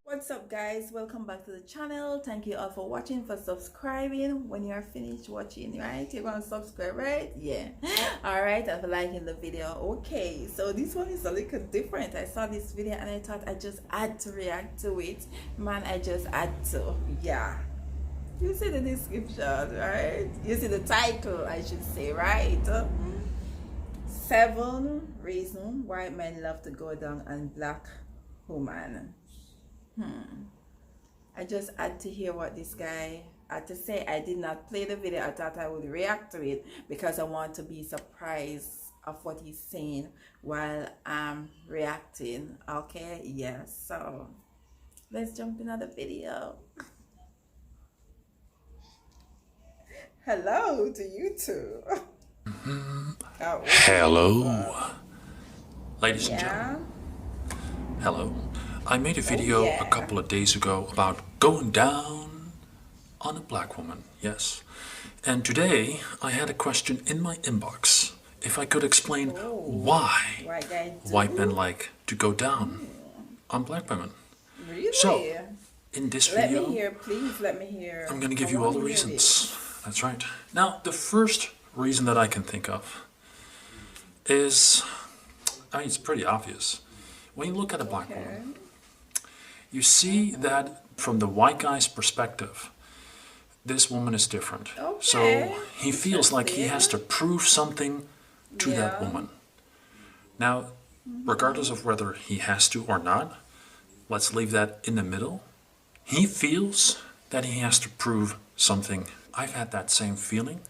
What's up guys, welcome back to the channel. Thank you all for watching, for subscribing. When you're finished watching, right, you're gonna subscribe, right? Yeah. All right, and for liking the video. Okay, so this one is a little different. I saw this video and I thought I just had to react to it. Man, I just had to. Yeah, you see the description, right? You see the title, I should say, right? 7 reasons why men love to go down on black woman. I just had to hear what this guy had to say. I did not play the video. I thought I would react to it because I want to be surprised of what he's saying while I'm reacting. Okay, yes. So let's jump into the video. Hello to you two. Oh, hello, ladies and gentlemen. Hello. I made a video a couple of days ago about going down on a black woman, yes. And today I had a question in my inbox if I could explain why white men like to go down on black women. Really? So, in this video, let me hear, please let me hear. I'm going to give you all the reasons. That's right. Now, the first reason that I can think of is, it's pretty obvious. When you look at a black woman, you see that from the white guy's perspective, this woman is different. So he feels like he has to prove something to that woman. Now, regardless of whether he has to or not, let's leave that in the middle. He feels that he has to prove something. I've had that same feeling,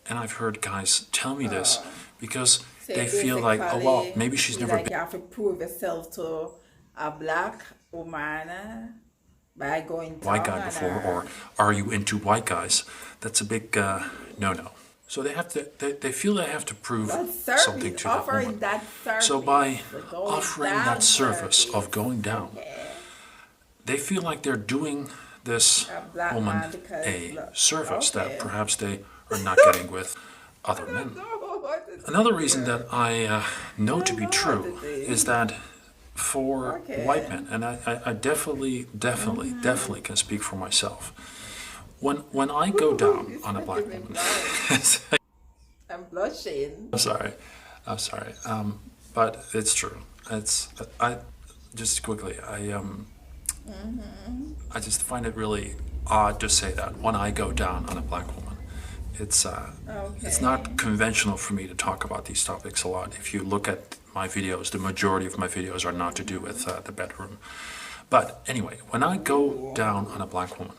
and I've heard guys tell me this because they feel like, oh well, maybe she's never been. You have to prove yourself to a black woman by going down white guy before, or are you into white guys? That's a big no-no. So they have to. They feel they have to prove something to that woman. So by offering that service of going down, they feel like they're doing this woman a service that perhaps they are not getting with other men. Another reason that I know to be true is that for white men, and I definitely can speak for myself. When I go down on a black woman, I'm blushing. I'm sorry. But it's true. I just quickly. I just find it really odd to say that when I go down on a black woman. It's not conventional for me to talk about these topics a lot. If you look at my videos, the majority of my videos are not to do with the bedroom. But anyway, when I go down on a black woman,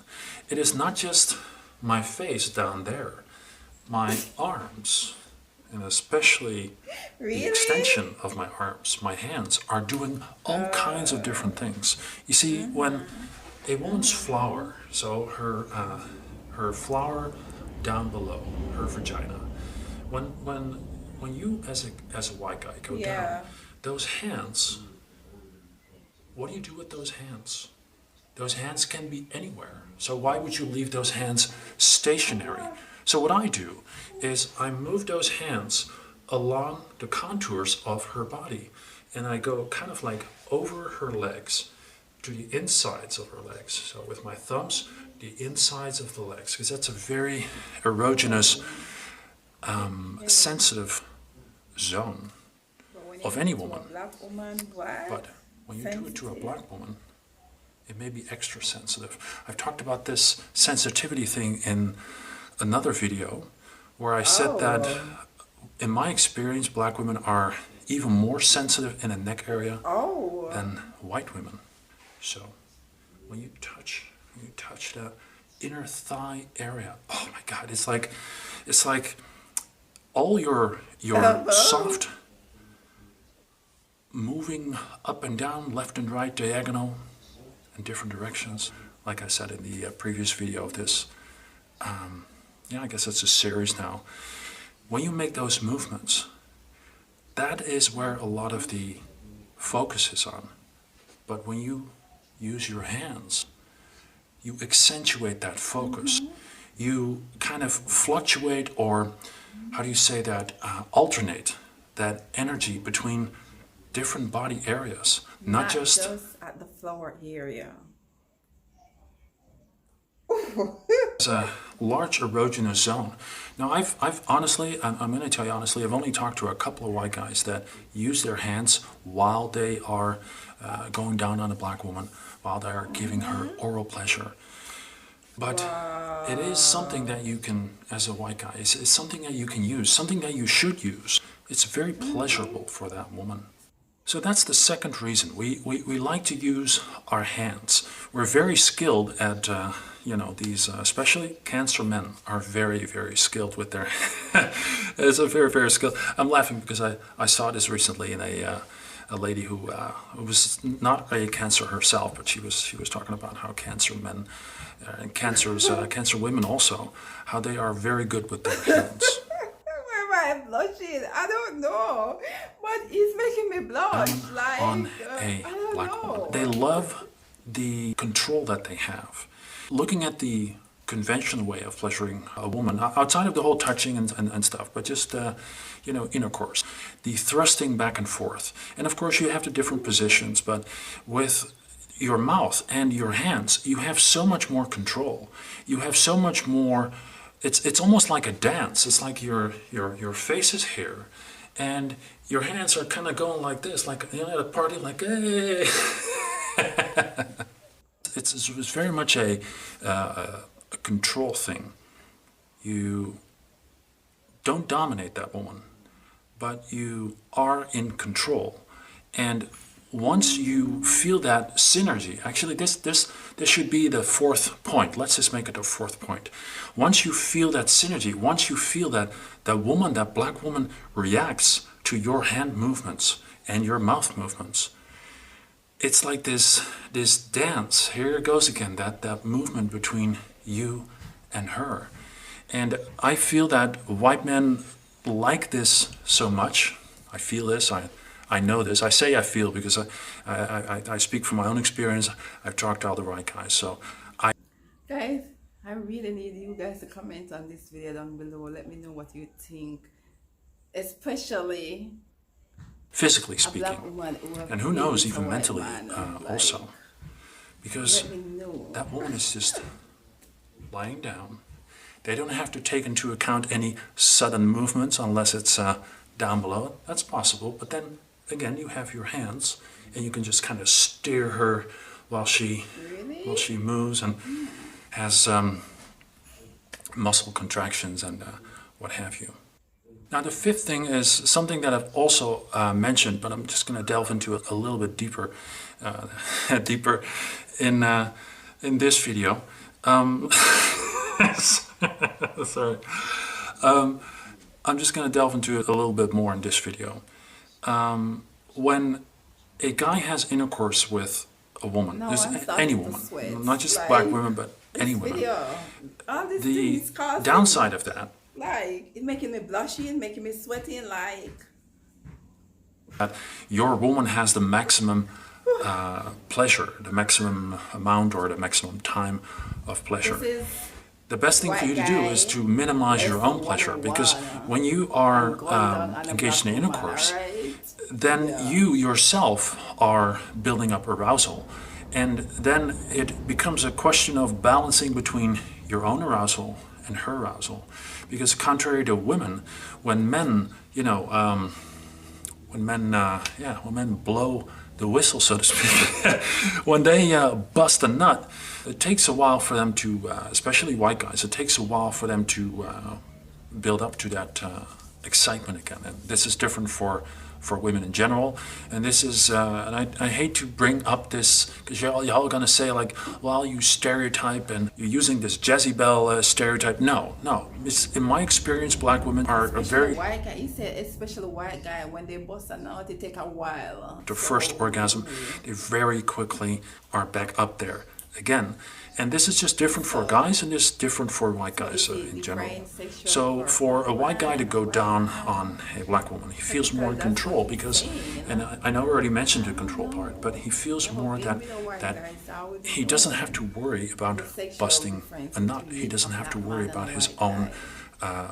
it is not just my face down there. My arms, and especially the extension of my arms, my hands, are doing all kinds of different things. You see, when a woman's flower, so her flower down below her vagina, when you as a white guy go down, those hands, what do you do with those hands? Those hands can be anywhere. So why would you leave those hands stationary? So what I do is I move those hands along the contours of her body, and I go kind of like over her legs to the insides of her legs. So with my thumbs, the insides of the legs, because that's a very erogenous, sensitive zone of any woman. But when you do it to a black woman, it may be extra sensitive. I've talked about this sensitivity thing in another video where I said that in my experience, black women are even more sensitive in the neck area than white women. So when you touch the inner thigh area, oh my God, it's like all your soft moving up and down, left and right, diagonal, in different directions. Like I said in the previous video of this, I guess it's a series now. When you make those movements, that is where a lot of the focus is on. But when you use your hands, you accentuate that focus. You kind of fluctuate, or how do you say that, alternate that energy between different body areas, not just at the floor area. It's a large erogenous zone. Now, I've honestly, I'm going to tell you honestly, I've only talked to a couple of white guys that use their hands while they are going down on a black woman, while they are giving her oral pleasure. But it is something that you can, as a white guy, it's something that you can use, something that you should use. It's very pleasurable for that woman. So that's the second reason. We like to use our hands. We're very skilled at, these, especially Cancer men are very, very skilled with their, it's a very, very skilled. I'm laughing because I saw this recently in a lady who was not a Cancer herself, but she was talking about how Cancer men and Cancer women also, how they are very good with their hands. I'm blushing. I don't know, but it's making me blush. Like on a black woman, they love the control that they have. Looking at the conventional way of pleasuring a woman, outside of the whole touching and stuff, but just intercourse, the thrusting back and forth, and of course you have the different positions, but with your mouth and your hands, you have so much more control. You have so much more. It's almost like a dance. It's like your face is here, and your hands are kind of going like this, like at a party, like hey. It's very much a control thing. You don't dominate that woman, but you are in control, and once you feel that synergy, actually this should be the fourth point. Let's just make it a fourth point. Once you feel that synergy, once you feel that woman, that black woman reacts to your hand movements and your mouth movements, it's like this dance. Here it goes again, that movement between you and her. And I feel that white men like this so much. I feel this, I know this. I say I feel because I speak from my own experience. I've talked to all the right guys. So guys, I really need you guys to comment on this video down below. Let me know what you think, especially physically speaking, and who knows, even mentally also, because that woman is just lying down. They don't have to take into account any sudden movements unless it's down below. That's possible, but then again, you have your hands, and you can just kind of steer her while she moves and has muscle contractions and what have you. Now, the fifth thing is something that I've also mentioned, but I'm just going to delve into it a little bit deeper, in this video. Sorry. I'm just going to delve into it a little bit more in this video. When a guy has intercourse with a woman, any woman, not just black women, but any woman, the downside of that, like, it's making me blushing, making me sweating, like that your woman has the maximum pleasure, the maximum amount or the maximum time of pleasure. The best thing for you to do is to minimize your own pleasure, because when you are engaged in intercourse, then you yourself are building up arousal, and then it becomes a question of balancing between your own arousal and her arousal. Because contrary to women, when men, when men blow the whistle, so to speak, when they bust a nut, it takes a while for them to, especially white guys, it takes a while for them to build up to that excitement again. And this is different for women in general. And this is, and I hate to bring up this, because you're all going to say, like, well, you stereotype and you're using this Jezebel stereotype. No. It's, in my experience, black women are a very... white guy, you said especially white guy, when they bust a nut, it take a while. The first orgasm, they very quickly are back up there again. And this is just different for guys, and this is different for white guys in general. So for a white guy to go down on a black woman, he feels more in control because, and I know I already mentioned the control part, but he feels more that he doesn't have to worry about busting a nut. He doesn't have to worry about his own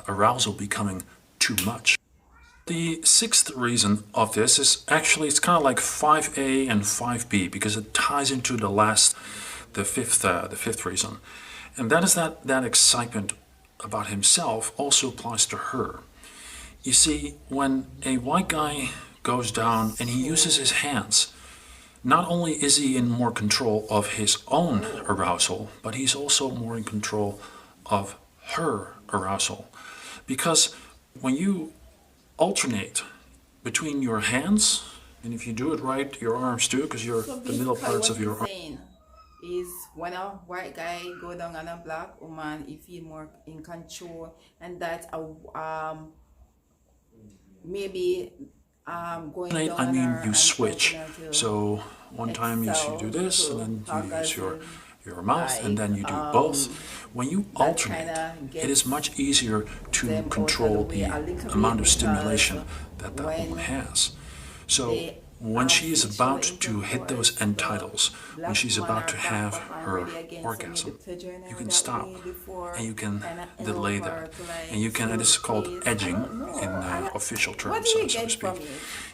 arousal becoming too much. The sixth reason of this is actually, it's kind of like 5A and 5B because it ties into the fifth reason. And that is that excitement about himself also applies to her. You see, when a white guy goes down and he uses his hands, not only is he in more control of his own arousal, but he's also more in control of her arousal. Because when you alternate between your hands, and if you do it right, your arms too, because you're the middle parts of your arms. Is when a white guy go down on a black woman, he feel more in control, and that maybe going down I mean, on you switch. So one time you do this, and then you use your mouth, and then you do both. When you alternate, it is much easier to control the amount of stimulation that woman has. So when she is about to hit those end titles, when she's about to have her orgasm, you can stop and you can delay that. And you can, it is called edging in official terms, so to speak.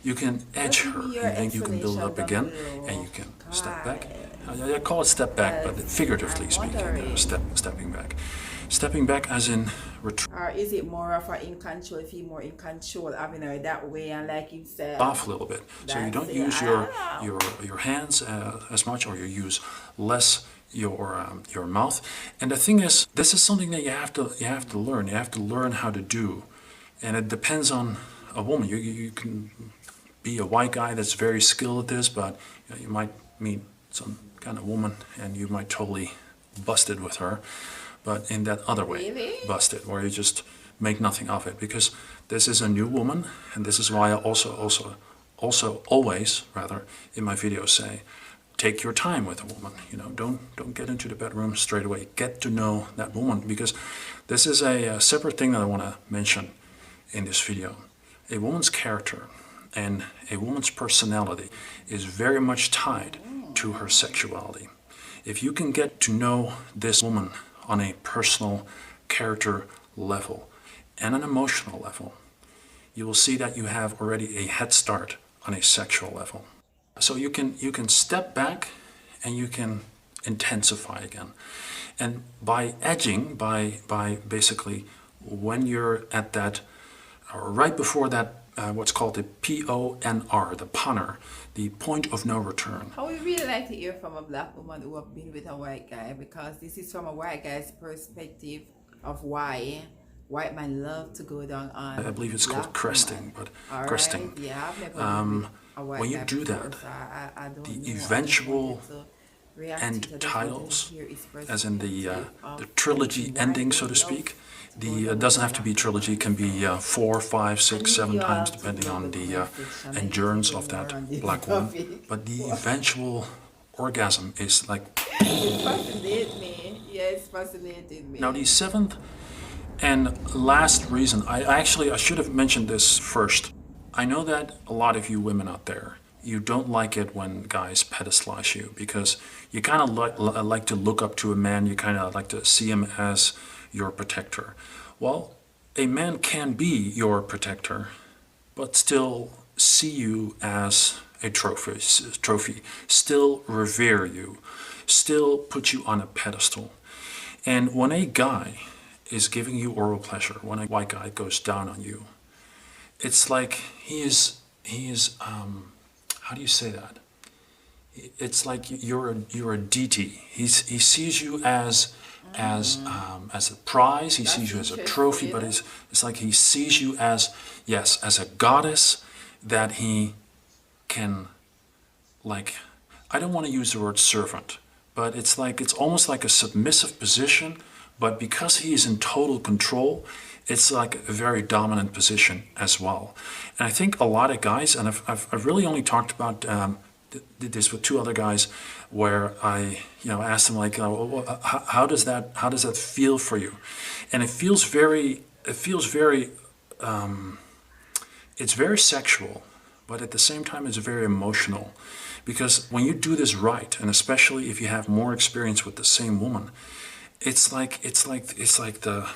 You can edge her, and then you can build it up again, and you can step back. I call it step back, but figuratively speaking, stepping back. Stepping back as in return. Or is it more of a in control, if you're more in control, having her that way, and like you said, off a little bit, so you don't use your hands as much, or you use less your mouth. And the thing is, this is something that you have to learn. You have to learn how to do, and it depends on a woman. You can be a white guy that's very skilled at this, but you might meet some kind of woman and you might totally bust it with her. But in that other way, really? Busted, where you just make nothing of it, because this is a new woman, and this is why I also always rather in my videos say, take your time with a woman. You know, don't get into the bedroom straight away. Get to know that woman, because this is a separate thing that I want to mention in this video. A woman's character and a woman's personality is very much tied to her sexuality. If you can get to know this woman on a personal character level and an emotional level, you will see that you have already a head start on a sexual level. So you can step back and you can intensify again. And by edging, by basically when you're at that, or right before that, what's called the PONR, the PONR, the point of no return. I would really like to hear from a black woman who have been with a white guy, because this is from a white guy's perspective of why white men love to go down on. I believe it's called cresting, but cresting. Right. Yeah, I've never been with a white when you guy do before, that, so I don't the know. eventual end titles, as in the trilogy ending, so to speak. It doesn't have to be trilogy, it can be 4, 5, 6, 7 times, depending on the endurance of that black woman. But the eventual orgasm is like... It fascinated me. Yes, fascinated me. Now the seventh and last reason, I should have mentioned this first. I know that a lot of you women out there, you don't like it when guys pedestalize you, because you kind of like to look up to a man, you kind of like to see him as your protector. Well, a man can be your protector, but still see you as a trophy, still revere you, still put you on a pedestal. And when a guy is giving you oral pleasure, when a white guy goes down on you, it's like he is how do you say that? It's like you're a deity. He sees you as a prize. He sees you as a trophy, but it's like he sees you as a goddess that he can, like, I don't want to use the word servant, but it's almost like a submissive position, but because he is in total control, it's like a very dominant position as well. And I think a lot of guys, and I've really only talked about did this with 2 other guys, where I, asked them like, how does that feel for you? And it feels very, it's very sexual, but at the same time it's very emotional, because when you do this right, and especially if you have more experience with the same woman, it's like the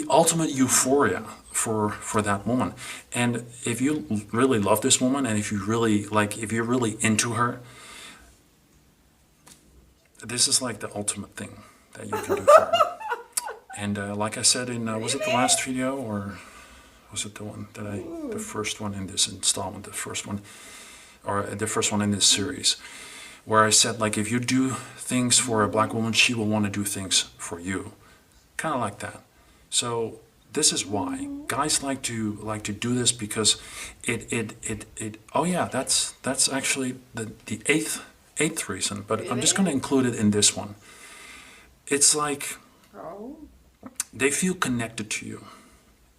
ultimate euphoria for that woman. And if you really love this woman, and if you're really into her, this is like the ultimate thing that you can do for her. And like I said in, was it the last video, or was it the one that the first one in this installment, the first one in this series, where I said, like, if you do things for a black woman, she will want to do things for you. Kind of like that. So this is why guys like to do this, because it oh yeah, that's actually the eighth reason, but really? I'm just going to include it in this one. It's like they feel connected to you.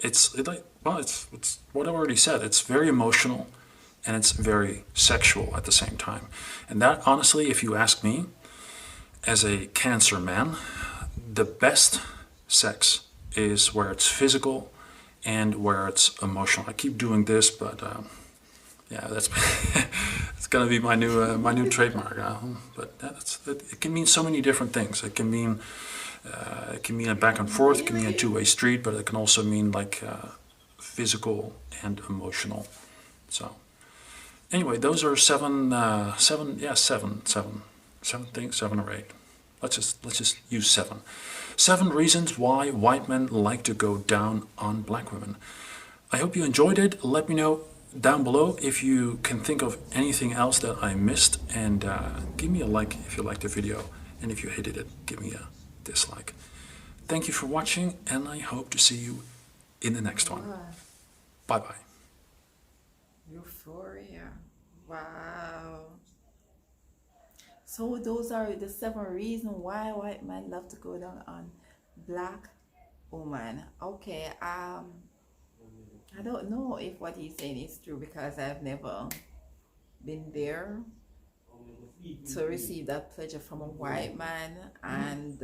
It's what I already said. It's very emotional, and it's very sexual at the same time. And that, honestly, if you ask me, as a Cancer man, the best sex is where it's physical and where it's emotional. I keep doing this, but yeah, that's it's gonna be my new trademark. But it can mean so many different things. It can mean a back and forth. It can mean a two-way street, but it can also mean like physical and emotional. So anyway, those are seven things, 7 or 8. Let's just use 7. 7 reasons why white men like to go down on black women. I hope you enjoyed it. Let me know down below if you can think of anything else that I missed, and give me a like if you liked the video, and if you hated it, give me a dislike. Thank you for watching, and I hope to see you in the next one. Bye bye. Euphoria. Wow. So those are the 7 reasons why white men love to go down on black woman. Okay, I don't know if what he's saying is true, because I've never been there to receive that pleasure from a white man, and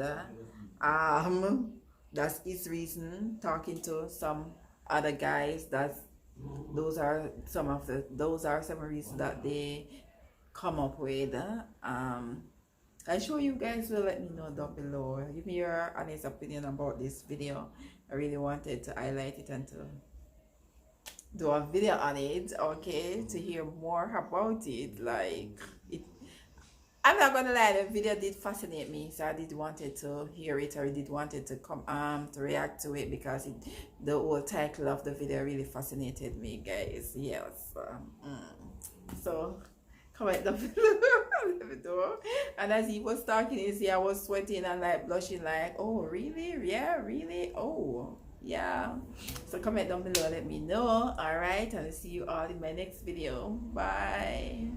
that's his reason. Talking to some other guys, those are some reasons that they come up with. I'm sure you guys will let me know down below. Give me your honest opinion about this video. I really wanted to highlight it and to do a video on it, okay, to hear more about it. Like, I'm not gonna lie, the video did fascinate me, so I did wanted to hear it, or I did wanted to come to react to it, because the whole title of the video really fascinated me, guys. Yes. So comment down below. And as he was talking, you see I was sweating and like blushing, like, oh really, yeah, really, oh yeah. So comment down below, let me know. All right, and I'll see you all in my next video. Bye.